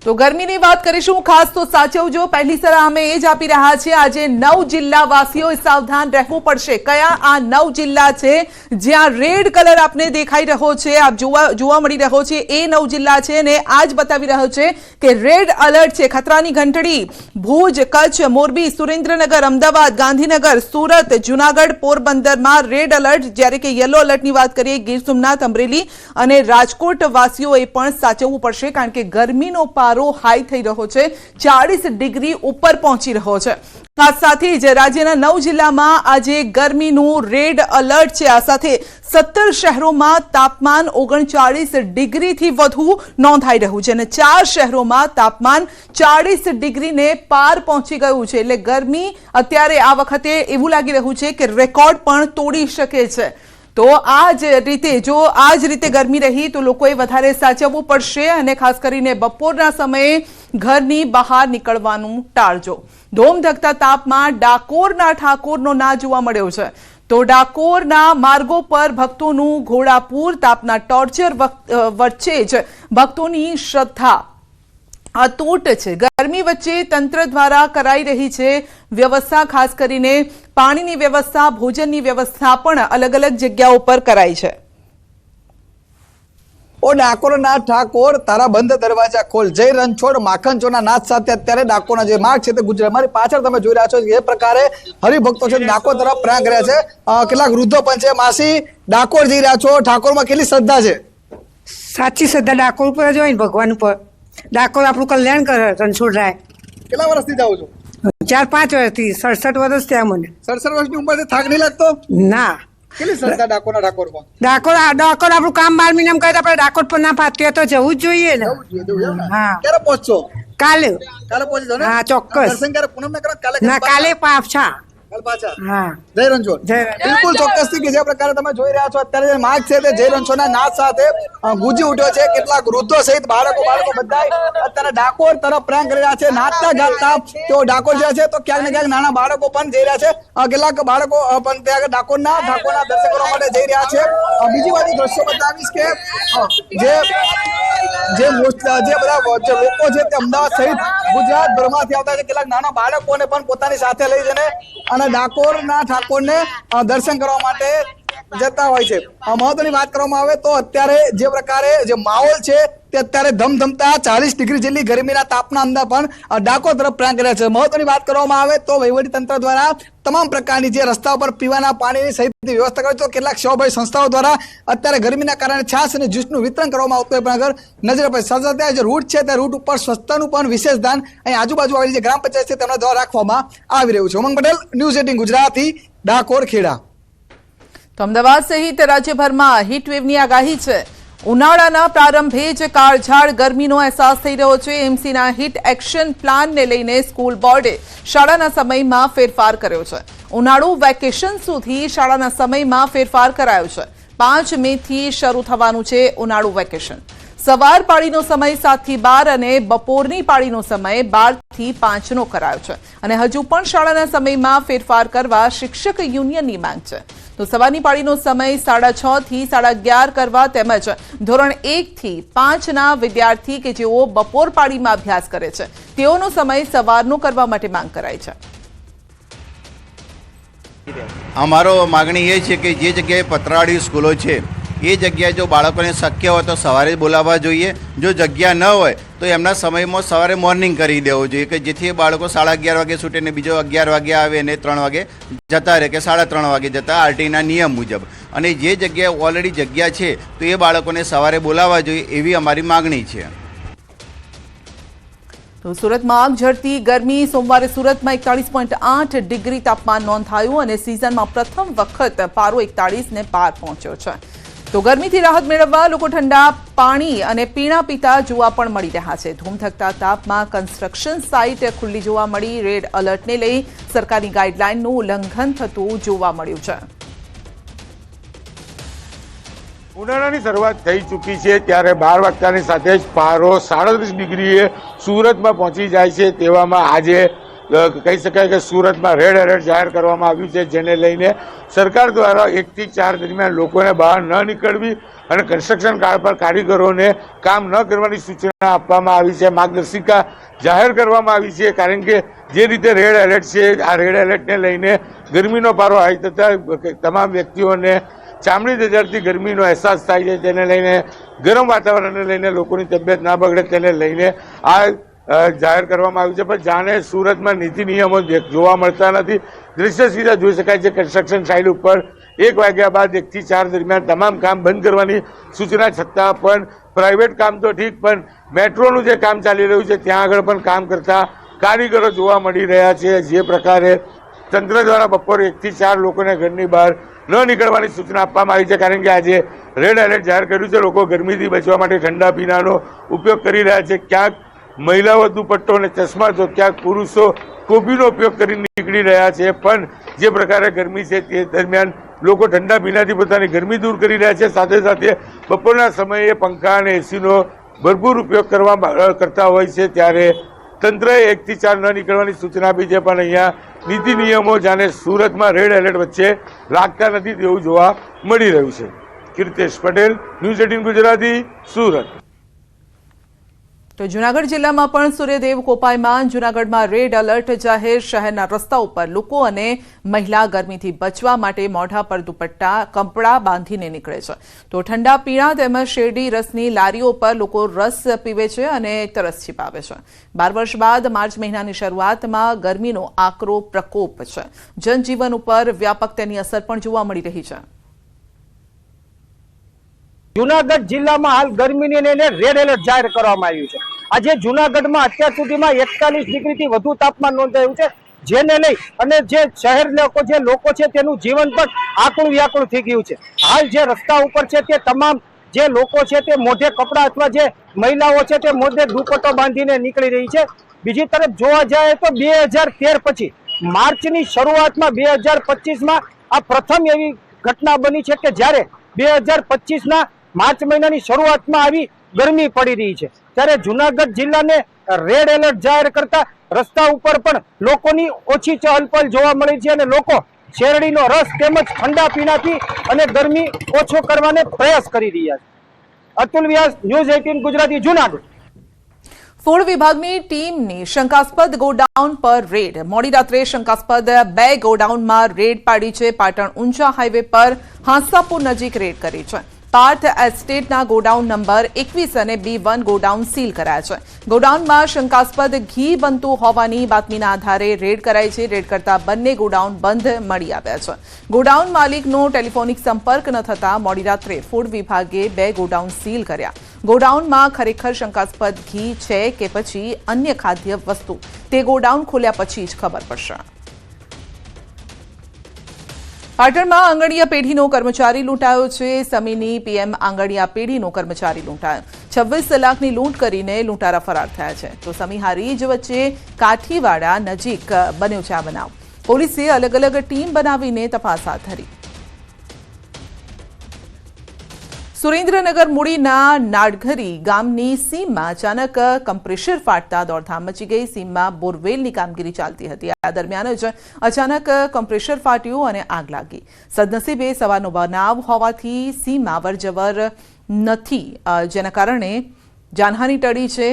તો ગરમીની વાત કરીશું, ખાસ તો સાચવજો, પહેલી સલાહ અમે એ જ આપી રહ્યા છીએ। આજે 9 જિલ્લા વાસીઓએ સાવધાન રહેવું પડશે। કયા આ 9 જિલ્લા છે જ્યાં રેડ કલર આપને દેખાઈ રહ્યો છે, આપ જોવા મળી રહ્યો છે, એ 9 જિલ્લા છે અને આ જ બતાવી રહ્યો છે કે રેડ એલર્ટ છે। ખતરાની ઘંટડી ભુજ, કચ્છ, મોરબી, સુરેન્દ્રનગર, અમદાવાદ, ગાંધીનગર, સુરત, જૂનાગઢ, પોરબંદરમાં રેડ એલર્ટ, જ્યારે કે યલો એલર્ટની વાત કરીએ ગીર સોમનાથ, અમરેલી અને રાજકોટ વાસીઓએ પણ સાચવવું પડશે, કારણ કે ગરમીનો હાઈ થઈ રહ્યો છે, 40 ડિગ્રી ઉપર પહોંચી રહ્યો છે। આ સાથે જ રાજ્યના 9 જિલ્લામાં આજે ગરમીનું રેડ એલર્ટ છે। આ સાથે 17 શહેરોમાં તાપમાન 39 ડિગ્રીથી વધુ નોંધાઈ રહ્યું છે અને 4 શહેરોમાં તાપમાન 40 ડિગ્રીને પાર પહોંચી ગયું છે। એટલે ગરમી અત્યારે આ વખતે એવું લાગી રહ્યું છે કે રેકોર્ડ પણ તોડી શકે છે। તો આ જ રીતે ગરમી રહી તો લોકોએ વધારે સાચવવું પડશે અને ખાસ કરીને બપોરના સમયે ઘરની બહાર નીકળવાનું ટાળજો। ધોમધકતા તાપમાં ડાકોરના ઠાકોરનો ના જોવા મળ્યો છે, તો ડાકોરના માર્ગો પર ભક્તોનું ઘોડાપૂર, તાપના ટોર્ચર વચ્ચે જ ભક્તોની શ્રદ્ધા અતૂટ છે। ગરમી વચ્ચે તંત્ર દ્વારા કરાઈ રહી છે વ્યવસ્થા, ખાસ કરીને પાણીની વ્યવસ્થા, ભોજનની વ્યવસ્થા પણ અલગ અલગ જગ્યાઓ પર કરાઈ છે। ઓ ડાકોરના ઠાકોર તારા બંધ દરવાજા ખોલ, જય રણછોડ માખણચોરના નાદ સાથે અત્યારે ડાકોરના જે માર્ગ છે તે ગુજરાત, મારી પાછળ તમે જોઈ રહ્યા છો એ પ્રકારે હરિભક્તો છે ડાકોર તરફ પ્રયાગ રહ્યા છે। કેટલાક વૃદ્ધો પણ છે। માસી, ડાકોર જઈ રહ્યા છો, ઠાકોરમાં કેટલી શ્રદ્ધા છે? સાચી શ્રદ્ધા ડાકોર ઉપર જ હોય ને, ભગવાન ઉપર। ડાકોર આપણું કલ્યાણ કરે। રણછોડરાય કેટલા વર્ષથી જાઓ છો? 4-5 વર્ષથી, 67 વર્ષ થયા મને। 67 વર્ષની ઉંમરથી થાક નહીં લાગતો? ના, કેટલી શ્રદ્ધા ડાકોરના ઠાકોરમાં? ડાકોર આપણું કામ 12 મહિનામાં કરે, આપણે ડાકોર પર ના પાત્યો તો જવું જ જોઈએ ને। હા, ક્યારે પહોંચશો? કાલે પહોંચી જાવ ને? હા, ચોક્કસ। દર્શન ક્યારે પૂનમ ના કરો? કાલે ના, કાલે પાછા। હા, જય રણછોડ। બિલકુલ ચોક્કસથી કે જે પ્રકારે તમે જોઈ રહ્યા છો અત્યારે જે માર્ગ છે તે જય રણછોડના નાદ સાથે ગુંજી ઉઠ્યો છે। કેટલાક વૃદ્ધો સહિત બાળકો બધા અત્યારે ડાકોર તરફ પ્રયાણ કરી રહ્યા છે। નાચતા ગાતા તેઓ ડાકોર જાય છે, તો ક્યાંક ને ક્યાંક નાના બાળકો પણ જઈ રહ્યા છે। કેટલાક બાળકો પણ ત્યાં ડાકોરના ઠાકોરના દર્શન કરવા માટે જઈ રહ્યા છે। બીજી વાત દ્રશ્યો બતાવીશ કે જે બધા જે લોકો છે તે અમદાવાદ સહિત ગુજરાતભરમાંથી આવતા છે। કેટલાક નાના બાળકોને પણ પોતાની સાથે લઈ જઈને અને ડાકોરના ઠાકોરને દર્શન કરવા માટે જતા હોય છે। મહત્વની વાત કરવામાં આવે તો અત્યારે જે પ્રકારે જે માહોલ છે તે અત્યારે ધમધમતા 40 ડિગ્રી જેટલી ગરમીના તાપના અંદર પણ ડાકોર તરફ પ્રયાણ કર્યા છે। મહત્વની વાત કરવામાં આવે તો વહીવટી તંત્ર દ્વારા તમામ પ્રકારની જે રસ્તા પર પીવાના પાણીની સહિતની વ્યવસ્થા કરી, તો કેટલાક સેવાભાવી સંસ્થાઓ દ્વારા અત્યારે ગરમીના કારણે છાશ અને જ્યુસનું વિતરણ કરવામાં આવતું હોય, પણ અગર નજર પડે સાથે જે રૂટ છે તે રૂટ ઉપર સ્વચ્છતાનું પણ વિશેષ ધ્યાન અહીં આજુબાજુ આવેલી જે ગ્રામ પંચાયત છે તેમના દ્વારા રાખવામાં આવી રહ્યું છે। ઉમંગ પટેલ, ન્યૂઝ 18 ગુજરાતી, ડાકોર, ખેડા। તો અમદાવાદ સહિત રાજ્યભરમાં હીટવેવની આગાહી છે। ઉનાળાના પ્રારંભે જ કાળઝાળ ગરમીનો અહેસાસ થઈ રહ્યો છે। એમસીના હીટ એક્શન પ્લાનને લઈને સ્કૂલ બોર્ડે શાળાના સમયમાં ફેરફાર કર્યો છે। ઉનાળુ વેકેશન સુધી શાળાના સમયમાં ફેરફાર કરાયો છે। 5 મેથી શરૂ થવાનું છે ઉનાળુ વેકેશન। સવાર પાળીનો સમય 7 થી 12 અને બપોરની પાળીનો સમય 12 થી 5 નો કરાયો છે અને હજુ પણ શાળાના સમયમાં ફેરફાર કરવા શિક્ષક યુનિયનની માંગ છે। તો સવારની પાળીનો સમય 6:30 થી 11:30 કરવા તેમજ ધોરણ 1 થી 5 ના વિદ્યાર્થી કે જેઓ બપોર પાળીમાં અભ્યાસ કરે છે તેઓનો સમય સવારનો કરવા માટે માંગ કરાઈ છે। અમારો માગણી એ છે કે જે જગ્યાએ પતરાળી સ્કૂલો છે એ જગ્યાએ જો બાળકોને શક્ય હોય તો સવારે બોલાવવા જોઈએ। જો જગ્યા ન હોય તો એમના સમયમાં સવારે મોર્નિંગ કરી દેવું જોઈએ કે જેથી બાળકો 11:30 વાગે છૂટે ને બીજો 11 વાગે આવે અને 3 વાગે જતા રહે કે 3:30 વાગે જતા આરટીના નિયમ મુજબ। અને જે જગ્યાએ ઓલરેડી જગ્યા છે તો એ બાળકોને સવારે બોલાવવા જોઈએ એવી અમારી માગણી છે। તો સુરતમાં આગ ઝરતી ગરમી, સોમવારે સુરતમાં 41.8 ડિગ્રી તાપમાન નોંધાયું અને સિઝનમાં પ્રથમ વખત પારો 41 ને પાર પહોંચ્યો છે। તો ગરમીથી રાહત મેળવવા લોકો ઠંડા પાણી અને પીણા પીતા જોવા પણ મળી રહ્યા છે। ધૂમધકતા તાપમાં કન્સ્ટ્રક્શન સાઇટ ખુલ્લી જોવા મળી। રેડ એલર્ટને લઈ સરકારની ગાઈડલાઇનનું ઉલ્લંઘન થતું જોવા મળ્યું છે। ઉનાળાની શરૂઆત થઈ ચૂકી છે ત્યારે 12 વાગ્યાની સાથે જ પારો 37 ડિગ્રીએ સુરતમાં પહોંચી જાય છે। તેવામાં આજે કહી શકાય કે સુરતમાં રેડ એલર્ટ જાહેર કરવામાં આવ્યું છે, જેને લઈને સરકાર દ્વારા 1 થી 4 દરમિયાન લોકોને બહાર ન નીકળવી અને કન્સ્ટ્રક્શન કાળ પર કારીગરોને કામ ન કરવાની સૂચના આપવામાં આવી છે, માર્ગદર્શિકા જાહેર કરવામાં આવી છે. કારણ કે જે રીતે રેડ એલર્ટ છે, આ રેડ એલર્ટને લઈને ગરમીનો પારો હાઈ થતાં તમામ વ્યક્તિઓને ચામડી દજાડતી ગરમીનો અહેસાસ થાય છે. તેને લઈને ગરમ વાતાવરણને લઈને લોકોની તબિયત ના બગડે તેને લઈને આ જાહેર કરવામાં આવ્યું છે. પણ જાણે સુરતમાં નીતિ નિયમો જોવા મળતા નથી. દ્રશ્ય સીધા જોઈ શકાય છે. કન્સ્ટ્રક્શન સાઇટ ઉપર 1 વાગ્યા બાદ 1 થી 4 દરમિયાન તમામ કામ બંધ કરવાની સૂચના છતાં પણ પ્રાઇવેટ કામ તો ઠીક, પણ મેટ્રોનું જે કામ ચાલી રહ્યું છે ત્યાં આગળ પણ કામ કરતા કારીગરો જોવા મળી રહ્યા છે. જે પ્રકારે તંત્ર દ્વારા બપોરે 1 થી 4 લોકોને ઘરની બહાર ન નીકળવાની સૂચના આપવામાં આવી છે. કારણ કે આજે રેડ એલર્ટ જાહેર કર્યું છે. લોકો ગરમીથી બચવા માટે ઠંડા પીણાનો ઉપયોગ કરી રહ્યા છે. ક્યાંક મહિલાઓ દુપટ્ટો અને ચશ્મા તો ક્યાંક પુરુષો ટોપીનો ઉપયોગ કરી નીકળી રહ્યા છે. પણ જે પ્રકારે ગરમી છે તે દરમિયાન લોકો ઠંડા પીણાથી પોતાની ગરમી દૂર કરી રહ્યા છે. સાથે સાથે બપોરના સમયે પંખા અને એસીનો ભરપૂર ઉપયોગ કરતા હોય છે. ત્યારે તંત્રએ 1 થી 4 ન નીકળવાની સૂચના આપી છે. પણ અહીંયા નીતિ નિયમો જાણે સુરતમાં રેડ એલર્ટ વચ્ચે લાગતા નથી તેવું જોવા મળી રહ્યું છે. કીર્તેશ પટેલ, ન્યૂઝ 18 ગુજરાતી, સુરત. તો જૂનાગઢ જિલ્લામાં પણ સૂર્યદેવ કોપાયમાન. જૂનાગઢમાં રેડ એલર્ટ જાહેર. શહેરના રસ્તા ઉપર લોકો અને મહિલા ગરમીથી બચવા માટે મોઢા પર દુપટ્ટા કપડા બાંધીને નીકળે છે. તો ઠંડા પીણા તેમજ શેરડી રસની લારીઓ પર લોકો રસ પીવે છે અને તરસ છીપાવે છે. 12 વર્ષ બાદ માર્ચ મહિનાની શરૂઆતમાં ગરમીનો આકરો પ્રકોપ છે. જનજીવન ઉપર વ્યાપક તેની અસર પણ જોવા મળી રહી છે. જૂનાગઢ જિલ્લામાં હાલ ગરમીને લઈને રેડ એલર્ટ જાહેર કરવામાં આવ્યું છે. આજે જૂનાગઢમાં અત્યાર સુધીમાં 41 ડિગ્રીથી વધુ તાપમાન નોંધાયું છે, જેને લઈ અને જે શહેર લોકો છે તેનું જીવન પણ આકળું વ્યાકળું થઈ ગયું છે. હાલ જે રસ્તા ઉપર છે તે તમામ જે લોકો છે તે મોઢે કપડા અથવા જે મહિલાઓ છે તે મોઢે દુપટ્ટો બાંધીને નીકળી રહી છે. બીજી તરફ જોવા જાય તો 2013 પછી માર્ચની શરૂઆતમાં 2025માં આ પ્રથમ એવી ઘટના બની છે કે જ્યારે 2025ના માર્ચ મહિનાની શરૂઆતમાં આવી ગરમી પડી રહી છે. ત્યારે જૂનાગઢ જિલ્લાને રેડ એલર્ટ જાહેર કરતા રસ્તા ઉપર પણ લોકોની ઓછી ચહલપહલ જોવા મળી છે અને લોકો શેરડીનો રસ તેમજ ઠંડા પીણાથી અને ગરમી ઓછો કરવાનો પ્રયાસ કરી રહ્યા છે. અતુલ વ્યાસ, ન્યૂઝ 18 ગુજરાતી, જૂનાગઢ. ફૂડ વિભાગની ટીમની શંકાસ્પદ ગોડાઉન પર રેડ. મોડી રાત્રે શંકાસ્પદ 2 ગોડાઉનમાં રેડ પાડી છે. પાટણ ઊંચા હાઈવે પર હાંસાપુર નજીક રેડ કરી છે. પાર્થ એસ્ટેટના ગોડાઉન નંબર 21 અને B1 ગોડાઉન સીલ કરાયા છે. ગોડાઉનમાં શંકાસ્પદ ઘી બનતું હોવાની બાતમીના આધારે રેડ કરાઈ છે. રેડ કરતા બંને ગોડાઉન બંધ મળી આવ્યા છે. ગોડાઉન માલિકનો ટેલિફોનિક સંપર્ક ન થતા મોડી રાત્રે ફૂડ વિભાગે 2 ગોડાઉન સીલ કર્યા. ગોડાઉનમાં ખરેખર શંકાસ્પદ ઘી છે કે પછી અન્ય ખાદ્ય વસ્તુ તે ગોડાઉન ખોલ્યા પછી જ ખબર પડશે. પાટણમાં આંગણિયા પેઢીનો કર્મચારી લૂંટાયો છે. સમીની PM આંગણિયા પેઢીનો કર્મચારી લૂંટાયો. 26 લાખની લૂંટ કરીને લૂંટારા ફરાર થયા છે. તો સમી હારીજ વચ્ચે કાઠીવાડા નજીક બન્યો છે આ બનાવ. પોલીસે અલગ અલગ ટીમ બનાવીને તપાસ હાથ ધરી. સુરેન્દ્રનગર મૂડીના નાડઘરી ગામની સીમમાં અચાનક કમ્પ્રેશર ફાટતા દોડધામ મચી ગઈ. સીમમાં બોરવેલની કામગીરી ચાલતી હતી. આ દરમિયાન જ અચાનક કમ્પ્રેશર ફાટ્યું અને આગ લાગી. સદનસીબે સવારનો બનાવ હોવાથી સીમમાં અવરજવર નથી, જેના કારણે જાનહાની ટળી છે.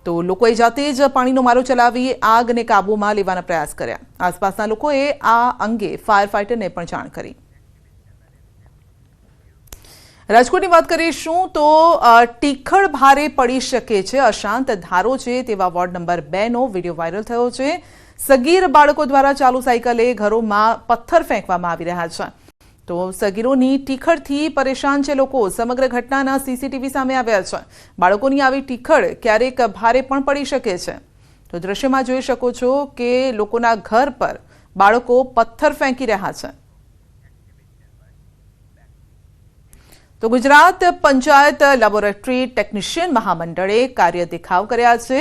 તો લોકોએ જાતે જ પાણીનો મારો ચલાવી આગને કાબૂમાં લેવાના પ્રયાસ કર્યા. આસપાસના લોકોએ આ અંગે ફાયર ફાઇટરને પણ જાણ કરી. રાજકોટની વાત કરીશું તો ટીખળ ભારે પડી શકે છે. અશાંત ધારો છે તેવા વોર્ડ નંબર 2નો વિડીયો વાયરલ થયો છે. સગીર બાળકો દ્વારા ચાલુ સાયકલે ઘરોમાં પથ્થર ફેંકવામાં આવી રહ્યા છે. તો સગીરોની ટીખળથી પરેશાન છે લોકો. સમગ્ર ઘટનાના CCTV સામે આવ્યા છે. બાળકોની આવી ટીખળ ક્યારેક ભારે પણ પડી શકે છે. તો દ્રશ્યમાં જોઈ શકો છો કે લોકોના ઘર પર બાળકો પથ્થર ફેંકી રહ્યા છે. તો ગુજરાત પંચાયત લેબોરેટરી ટેકનિશિયન મહામંડળે કાર્ય દેખાવ કર્યા છે.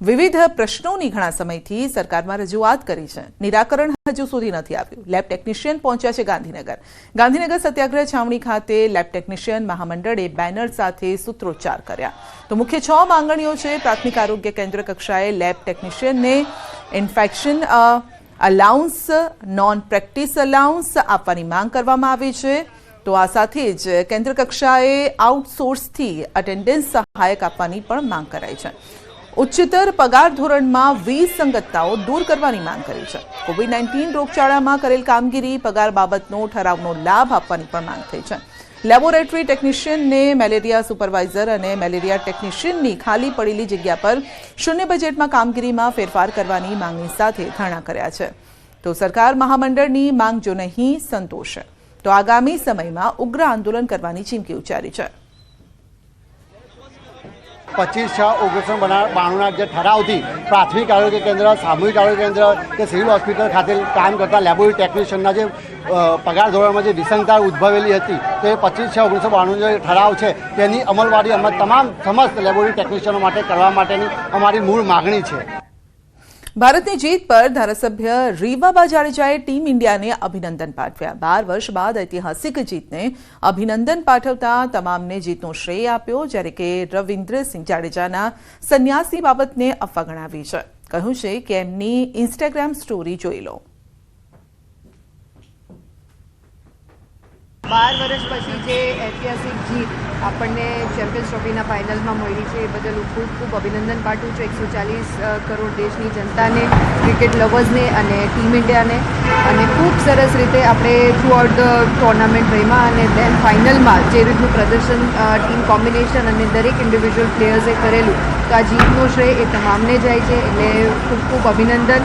વિવિધ પ્રશ્નોની ઘણા સમયથી સરકારમાં રજૂઆત કરી છે. નિરાકરણ હજુ સુધી નથી આવ્યું. લેબ ટેકનિશિયન પહોંચ્યા છે ગાંધીનગર. ગાંધીનગર સત્યાગ્રહ છાવણી ખાતે લેબ ટેકનિશિયન મહામંડળે બેનર સાથે સૂત્રોચ્ચાર કર્યા. તો મુખ્ય 6 માંગણીઓ છે. પ્રાથમિક આરોગ્ય કેન્દ્ર કક્ષાએ લેબ ટેકનિશિયનને infection allowance, non practice allowance આપવાની માંગ કરવામાં આવી છે. તો આ સાથે જ કેન્દ્ર કક્ષાએ આઉટસોર્સથી અટેન્ડન્સ સહાયક આપવાની પણ માંગ કરાઈ છે. ઉચ્ચતર પગાર ધોરણમાં વિસંગતતાઓ દૂર કરવાની માંગ કરી છે. કોવિડ-19 રોગચાળામાં કરેલ કામગીરી, પગાર બાબતનો ઠરાવનો લાભ આપવાની પણ માંગ થઈ છે. લેબોરેટરી ટેકનિશિયનને મેલેરિયા સુપરવાઇઝર અને મેલેરિયા ટેકનિશિયનની ખાલી પડેલી જગ્યા પર શૂન્ય બજેટમાં કામગીરીમાં ફેરફાર કરવાની માંગણી સાથે ધરણા કર્યા છે. તો સરકાર મહામંડળની માંગ જો નહીં સંતોષે તો આગામી સમયમાં ઉગ્ર આંદોલન કરવાની ચીમકી ઉચ્ચારી છે. 25/6/1992 જે ઠરાવથી પ્રાથમિક આરોગ્ય કેન્દ્ર, સામૂહિક આરોગ્ય કેન્દ્ર કે સિવિલ હોસ્પિટલ ખાતે કામ કરતા લેબોરેટરી ટેકનિશિયનના જે પગાર ધોરણમાં જે વિસંગતતા ઉદ્ભવેલી હતી, તો એ 25/6/1992 જે ઠરાવ છે તેની અમલવારી અમે તમામ સમસ્ત લેબોરેટરી ટેકનિશિયનો માટે કરવા માટેની અમારી મૂળ માગણી છે. ભારતની જીત પર ધારાસભ્ય રીવાબા જાડેજાએ ટીમ ઇન્ડિયાને અભિનંદન પાઠવ્યા. 12 વર્ષ બાદ ઐતિહાસિક જીતને અભિનંદન પાઠવતા તમામને જીતનો શ્રેય આપ્યો, જ્યારે કે રવિન્દ્રસિંહ જાડેજાના સંન્યાસની બાબતને અફવા ગણાવી છે. કહ્યું છે કે એમની ઇન્સ્ટાગ્રામ સ્ટોરી જોઈ લો. 12 વર્ષ પછી જે ઐતિહાસિક જીત આપણને ચેમ્પિયન્સ ટ્રોફીના ફાઇનલમાં મળી છે એ બદલ હું ખૂબ ખૂબ અભિનંદન પાઠવું છું 140 કરોડ દેશની જનતાને, ક્રિકેટ લવર્સને અને ટીમ ઇન્ડિયાને. અને ખૂબ સરસ રીતે આપણે થ્રુ આઉટ ધ ટુર્નામેન્ટ રમ્યા અને ધેન ફાઇનલમાં જે રીતનું પ્રદર્શન, ટીમ કોમ્બિનેશન અને દરેક ઇન્ડિવિજ્યુઅલ પ્લેયર્સે કરેલું, તો આ જીતનો શ્રેય એ તમામને જાય છે. એટલે ખૂબ ખૂબ અભિનંદન.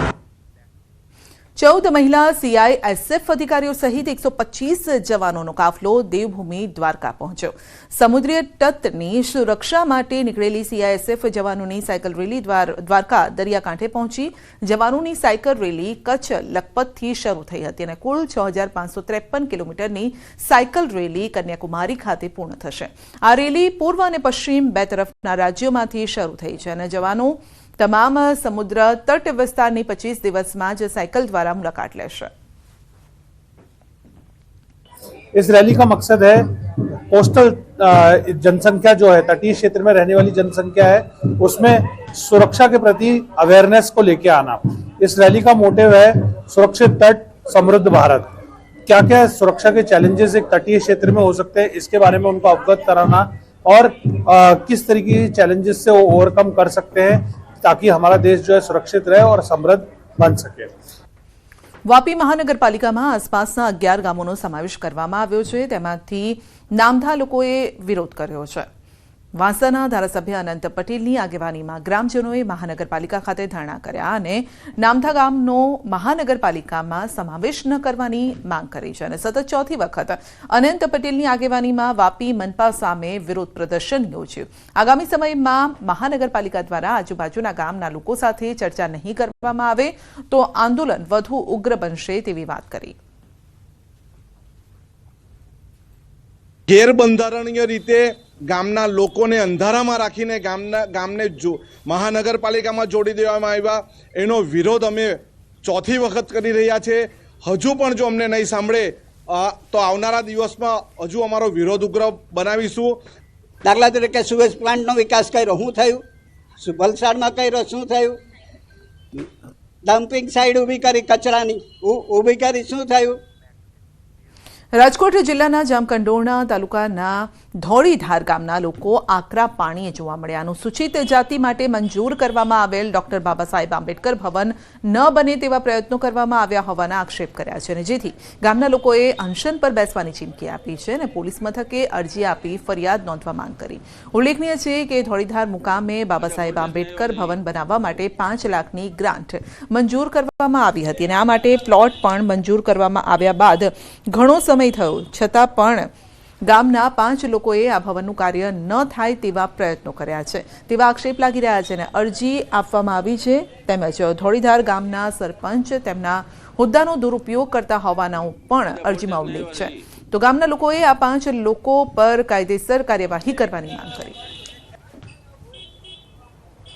14 મહિલા CISF અધિકારીઓ સહિત 125 જવાનોનો કાફલો દેવભૂમિ દ્વારકા પહોંચ્યો. સમુદ્રીય તટની સુરક્ષા માટે નીકળેલી CISF જવાનોની સાયકલ રેલી દ્વારકા દરિયાકાંઠે પહોંચી. જવાનોની સાયકલ રેલી કચ્છ લખપતથી શરૂ થઈ હતી અને કુલ 6553 કિલોમીટરની સાયકલ રેલી કન્યાકુમારી ખાતે પૂર્ણ થશે. આ રેલી પૂર્વ અને પશ્ચિમ બે તરફના રાજ્યોમાંથી શરૂ થઈ છે અને જવાનો તમામ સમુદ્ર તટ વિસ્તારની 25 દિવસમાં જ साइकिल द्वारा मुलाकात लेशे. इस रैली का मकसद है कोस्टल जनसंख्या जो है, तटीय क्षेत्र में रहने वाली जनसंख्या है, उसमें सुरक्षा के प्रति अवेयरनेस को लेके आना. इस रैली का मोटिव है सुरक्षित तट समृद्ध भारत. क्या क्या सुरक्षा के चैलेंजेस एक तटीय क्षेत्र में हो सकते हैं, इसके बारे में उनको अवगत कराना और किस तरीके के चैलेंजेस से वो ओवरकम कर सकते हैं ताकि हमारा देश जो है सुरक्षित रहे और समृद्ध बन सके. વાપી મહાનગરપાલિકામાં આસપાસના 11 ગામોનો સમાવેશ કરવામાં આવ્યો છે. તેમાંથી નામધા લોકોએ વિરોધ કર્યો છે. વાંસાના ધારાસભ્ય અનંત પટેલની આગેવાનીમાં ગ્રામજનોએ મહાનગરપાલિકા ખાતે ધરણા કર્યા અને નામધા ગામનો મહાનગરપાલિકામાં સમાવેશ ન કરવાની માંગ કરી છે. અને સતત ચોથી વખત અનંત પટેલની આગેવાનીમાં વાપી મનપા સામે વિરોધ પ્રદર્શન યોજ્યું. આગામી સમયમાં મહાનગરપાલિકા દ્વારા આજુબાજુના ગામના લોકો સાથે ચર્ચા નહીં કરવામાં આવે તો આંદોલન વધુ ઉગ્ર બનશે તેવી વાત કરી. ગેરબંધારણીય રીતે ગામના લોકોને અંધારામાં રાખીને ગામને મહાનગરપાલિકામાં જોડી દેવામાં આવ્યા, એનો વિરોધ અમે ચોથી વખત કરી રહ્યા છે. હજુ પણ જો અમને નહીં સાંભળે તો આવનારા દિવસમાં હજુ અમારો વિરોધ ઉગ્ર બનાવીશું. દાખલા તરીકે સુએઝ પ્લાન્ટનો વિકાસ કર્યો, શું થયું? વલસાડમાં કર્યો, શું થયું? ડમ્પિંગ સાઇડ ઊભી કરી, કચરાની ઊભી કરી, શું થયું? રાજકોટ જિલ્લાના જામકંડોરણા તાલુકાના ધોળીધાર ગામના લોકો આકરા પાણીએ જોવા મળ્યા. અનુસૂચિત જાતિ માટે મંજૂર કરવામાં આવેલ ડોક્ટર બાબા સાહેબ આંબેડકર ભવન ન બને તેવા પ્રયત્નો કરવામાં આવ્યા હોવાના આક્ષેપ કર્યા છે અને જેથી ગામના લોકોએ અનશન પર બેસવાની ચીમકી આપી છે અને પોલીસ મથકે અરજી આપી ફરિયાદ નોંધવા માંગ કરી. ઉલ્લેખનીય છે કે ધોળીધાર મુકામે બાબા સાહેબ આંબેડકર ભવન બનાવવા માટે 5 લાખની ગ્રાન્ટ મંજૂર કરવામાં આવી હતી અને આ માટે પ્લોટ પણ મંજૂર કરવામાં આવ્યા બાદ ઘણો સમય થયો છતાં પણ ગામના 5 લોકોએ આ ભવનનું કાર્ય ન થાય તેવા પ્રયત્નો કર્યા છે તેવા આક્ષેપ લાગી રહ્યા છે અને અરજી આપવામાં આવી છે. તેમજ ધોળીધાર ગામના સરપંચ તેમના હોદ્દાનો દુરુપયોગ કરતા હોવાનો પણ અરજીમાં ઉલ્લેખ છે. તો ગામના લોકોએ આ 5 લોકો પર કાયદેસર કાર્યવાહી કરવાની માંગ કરી.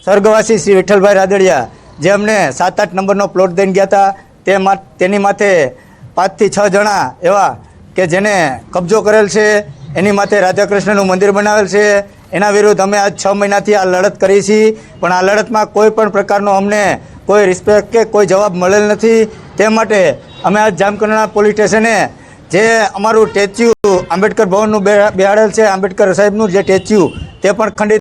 સ્વર્ગવાસી શ્રી વિઠ્ઠલભાઈ રાદડિયા જે અમને 7-8 નંબરનો પ્લોટ દઈને ગયા હતા, તેની માથે 5 થી 6 જણા એવા કે જેને કબજો કરેલ છે, એની માથે રાધાકૃષ્ણનું મંદિર બનાવેલ છે. એના વિરુદ્ધ અમે આજ 6 મહિનાથી આ લડત કરી છીએ, પણ આ લડતમાં કોઈ પણ પ્રકારનો અમને કોઈ રિસ્પેક્ટ કે કોઈ જવાબ મળેલ નથી. તે માટે અમે આજ જામકંડોરણા પોલીસ સ્ટેશને જે અમારું સ્ટેચ્યુ આંબેડકર ભવનનું બેહાડેલ છે, આંબેડકર સાહેબનું જે સ્ટેચ્યુ તે પણ ખંડિત